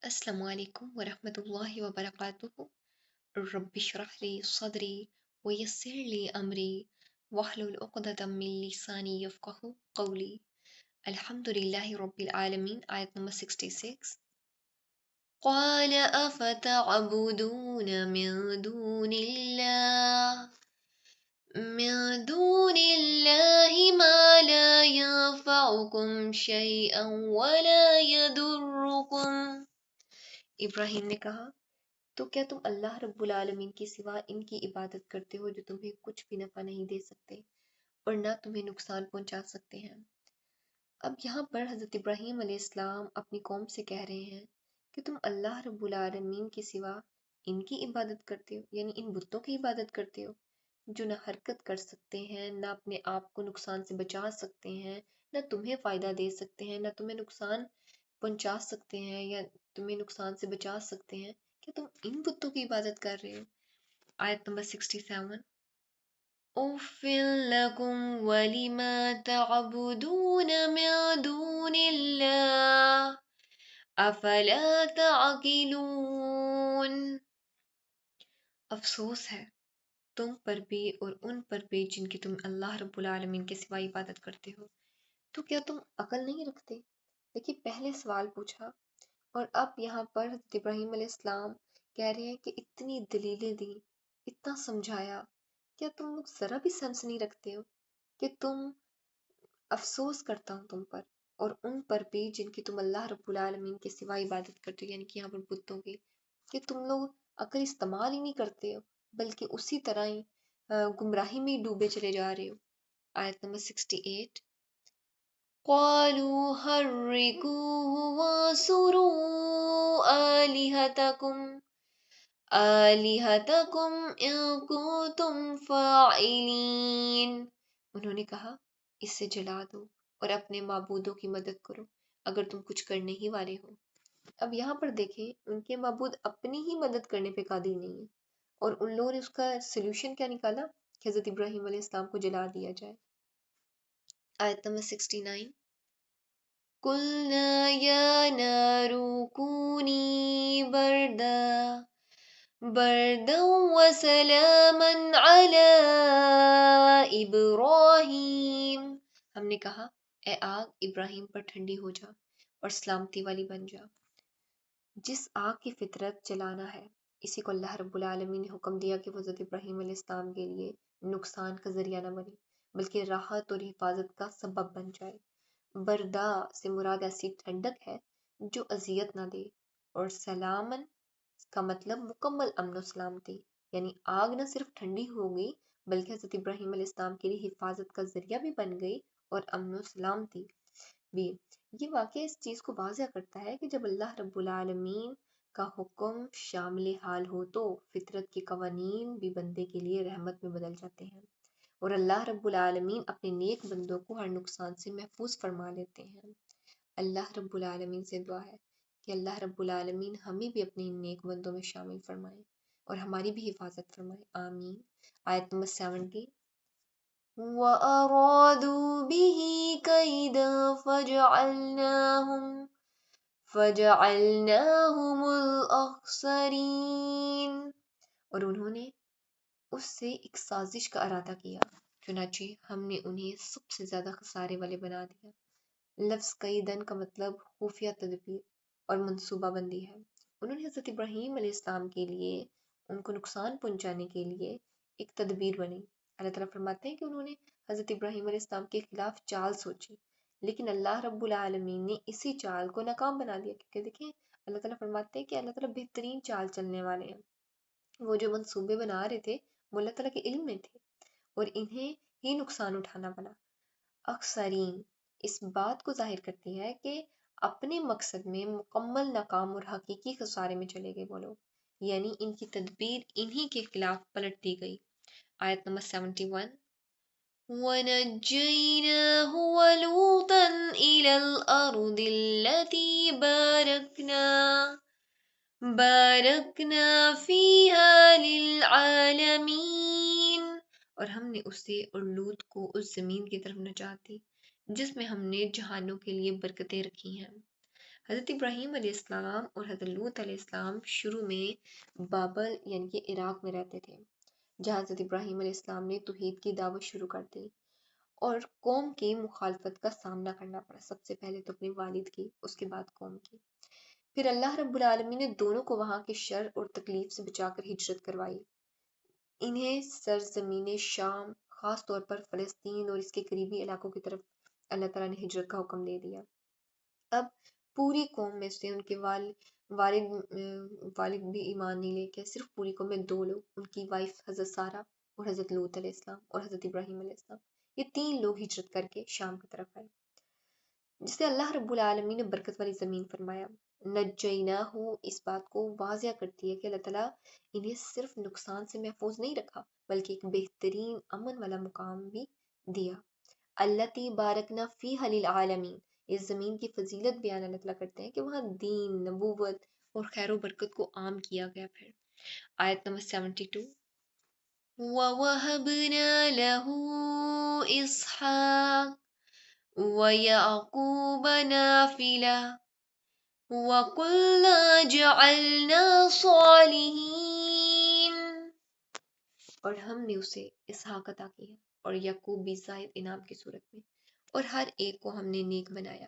अस्सलामु अलैकुम वरहमतुल्लाहि वबरकातुहू। रब्बि इश्रह ली सदरी वयस्सिर ली अमरी वहलुल उक़दतम मिन लिसानी यफ़क़हू क़ौली। अल्हम्दुलिल्लाहि रब्बिल आलमीन। आयत नंबर 66। क़ाल अफ़तअबुदून मिन दूनिल्लाहि मा ला यंफ़उकुम शैअन वला यदुर्रुकुम। इब्राहीम ने कहा, तो क्या तुम अल्लाह रब्बुल आलमीन के सिवा इनकी इबादत करते हो जो तुम्हें कुछ भी नफा नहीं दे सकते और ना तुम्हें नुकसान पहुंचा सकते हैं। अब यहाँ पर हज़रत इब्राहीम अलैहिस्सलाम अपनी कौम से कह रहे हैं कि तुम अल्लाह रब्बुल आलमीन के सिवा इनकी इबादत करते हो, यानी इन बुतों की इबादत करते हो जो ना हरकत कर सकते हैं, ना अपने आप को नुकसान से बचा सकते हैं, ना तुम्हें फ़ायदा दे सकते हैं, ना तुम्हें नुकसान पहुंचा सकते हैं या तुम्हें नुकसान से बचा सकते हैं। क्या तुम इन बुतों की इबादत कर रहे हो? आयत नंबर 67। उफ़्फ़िल लकुम वलिमा तअबुदून मिन दूनिल्लाह अफ़ला तअक़िलून। अफसोस है तुम पर भी और उन पर भी जिनकी तुम अल्लाह रब्बुल आलमीन के सिवा इबादत करते हो। तो क्या तुम अकल नहीं रखते? देखिए, पहले सवाल पूछा और अब यहाँ पर हज़रत इब्राहीम अलैहिस्सलाम कह रहे हैं कि इतनी दलीलें दी, इतना समझाया, क्या तुम लोग ज़रा भी सेंस नहीं रखते हो कि तुम अफ़सोस करता हूँ तुम पर और उन पर भी जिनकी तुम अल्लाह रब्बुल आलमीन के सिवा इबादत करते हो, यानी कि यहाँ पर बुतों की, कि तुम लोग अकल इस्तेमाल ही नहीं करते हो बल्कि उसी तरह ही गुमराही में ही डूबे चले जा रहे हो। आयत नंबर 68। क़ालू हर्रिकूहु वंसुरू आलिहतकुम इन कुंतुम फ़ाइलीन। उन्होंने कहा, इसे जला दो और अपने माबूदों की मदद करो अगर तुम कुछ करने ही वाले हो। अब यहाँ पर देखें, उनके माबूद अपनी ही मदद करने पे कादिर नहीं है और उन लोगों ने उसका सल्यूशन क्या निकाला कि हज़रत इब्राहीम अलैहिस्सलाम को जला दिया जाए। आयत नंबर 69। कुल्ना या नारू कूनी बर्दन व सलामन अला इब्राहीम। हमने कहा, ए आग, इब्राहीम पर ठंडी हो जा और सलामती वाली बन जा। जिस आग की फितरत जलाना है, इसी को अल्लाह रब्बुल आलमीन ने हुक्म दिया कि वो हज़रत इब्राहीम अलैहिस्सलाम के लिए नुकसान का ज़रिया न बने बल्कि राहत और हिफाजत का सबब बन जाए। बरदा से मुराद ऐसी ठंडक है जो अजियत ना दे और सलामन का मतलब मुकम्मल अमन सलामती, यानी आग न सिर्फ ठंडी हो गई बल्कि हज़रत इब्राहीम अलैहिस्सलाम के लिए हिफाजत का ज़रिया भी बन गई और अमन सलामती भी। ये वाक़या इस चीज़ को वाज़ह करता है कि जब अल्लाह रब्बुल आलमीन का हुक्म शामिल हाल हो तो फितरत के कवानीन भी बंदे के लिए रहमत में बदल जाते हैं और अल्लाह रब्बुल आलमीन अपने नेक बंदों को हर नुकसान से महफूज फरमा लेते हैं। अल्लाह रब्बुल आलमीन से दुआ है कि अल्लाह रब्बुल आलमीन हमें भी अपने इन नेक बंदों में शामिल फरमाए और हमारी भी हिफाजत फरमाए। आमीन। आयत नंबर 70। वअरादू बिही कैदा फजअलनाहुमुल अखसरीन। और उन्होंने उससे एक साजिश का इरादा किया, चुनांचे हमने उन्हें सबसे ज्यादा खसारे वाले बना दिया। लफ्ज कैदन का मतलब खुफिया तदबीर और मंसूबाबंदी है। उन्होंने हज़रत इब्राहीम अलैहिस्सलाम के लिए उनको नुकसान पहुंचाने के लिए एक तदबीर बनी। अल्लाह ताला फरमाते हैं कि उन्होंने हज़रत इब्राहीम अलैहिस्सलाम के खिलाफ चाल सोची, लेकिन अल्लाह रब्बुल आलमीन ने इसी चाल को नाकाम बना दिया। क्योंकि देखें, अल्लाह ताला फरमाते हैं कि अल्लाह ताला बेहतरीन चाल चलने वाले हैं। वो जो मंसूबे बना रहे थे वो अल्लाह ताला के इल्म में थे और इन्हें ही नुकसान उठाना बना। अक्सरीन इस बात को जाहिर करती है कि अपने मकसद में मुकम्मल नाकाम और हकीकी खसारे में चले गए वो लोग, यानी इनकी तदबीर इन्हीं के खिलाफ पलट दी गई। आयत नंबर 71। वनज्जयनाहु वलूतन इलल अर्दिल्लती बारकना फीहा लिलआलमीन। और हमने उसे और लूत को उस जमीन की तरफ नजात दी जिसमें हमने जहानों के लिए बरकतें रखी हैं। حضرت ابراہیم علیہ السلام اور حضرت لوط علیہ السلام شروع میں بابل یعنی کہ عراق میں رہتے تھے، جہاں حضرت ابراہیم علیہ السلام نے توحید کی دعوت شروع کر دی اور قوم کی مخالفت کا سامنا کرنا پڑا، سب سے پہلے تو اپنے والد کی، اس کے بعد قوم کی۔ پھر اللہ رب العالمین نے دونوں کو وہاں کے شر اور تکلیف سے بچا کر ہجرت کروائی۔ انہیں سرزمین شام، خاص طور پر فلسطین اور اس کے قریبی علاقوں کی طرف اللہ تعالیٰ نے ہجرت کا حکم دے دیا۔ اب پوری قوم میں سے ان کے والد بھی ایمان نہیں لے کے، صرف پوری قوم میں 2 لوگ، ان کی وائف حضرت سارہ اور حضرت لوط علیہ السلام اور حضرت ابراہیم علیہ السلام، یہ 3 لوگ ہجرت کر کے شام کی طرف آئے، جسے اللہ رب العالمین نے برکت والی زمین فرمایا۔ نجیناہ اس بات کو واضح کرتی ہے کہ اللہ تعالیٰ انہیں صرف نقصان سے محفوظ نہیں رکھا بلکہ ایک بہترین امن والا مقام بھی دیا۔ التی بارکنا فیہا للعالمین، اس زمین کی فضیلت بیان اللہ تعالیٰ کرتے ہیں کہ وہاں دین، نبوت اور خیر و برکت کو عام کیا گیا۔ پھر آیت نمبر 72، وَوَهَبْنَا لَهُ إِسْحَاقَ وَيَعْقُوبَ نَافِلَةً وَكُلًّا جَعَلْنَا صَالِحِينَ، اور ہم نے اسے اسحاق عطا کیا اور یعقوب بھی زائد انعام کی صورت میں، اور ہر ایک کو ہم نے نیک بنایا۔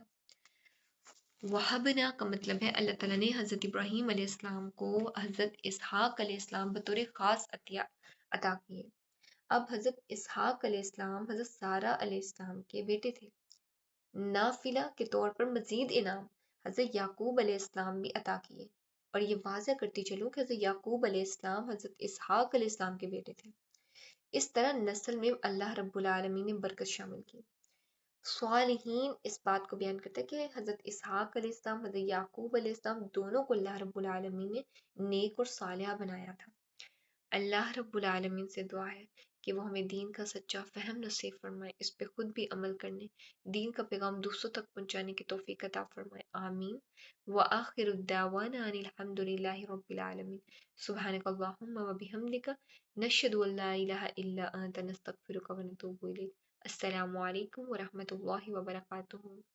وہبنا کا مطلب ہے اللہ تعالیٰ نے حضرت ابراہیم علیہ السلام کو حضرت اسحاق علیہ السلام بطور خاص عطیہ عطا کیے۔ اب حضرت اسحاق علیہ السلام حضرت سارہ علیہ السلام کے بیٹے تھے۔ نافلہ کے طور پر مزید انعام حضرت یعقوب علیہ السلام بھی عطا کیے، اور یہ واضح کرتی چلوں کہ حضرت یعقوب علیہ السلام حضرت اسحاق علیہ السلام کے بیٹے تھے۔ اس طرح نسل میں اللہ رب العالمین نے برکت شامل کی۔ صالحین اس بات کو بیان کرتا ہے کہ حضرت اسحاق علیہ السلام، حضرت یعقوب علیہ السلام دونوں کو اللہ رب العالمین نے نیک اور صالحہ بنایا تھا۔ اللہ رب العالمین سے دعا ہے کہ وہ ہمیں دین کا سچا فہم نصیب فرمائے، اس پہ خود بھی عمل کرنے، دین کا پیغام دوسروں تک پہنچانے کی توفیق عطا فرمائے، آمین۔ وآخر الدعوانا ان الحمد للہ رب العالمین، سبحانک اللہم وبحمدک، نشہد ان لا الہ الا انت، نستغفرک ونتوب الیک۔ السلام علیکم ورحمۃ اللہ وبرکاتہ۔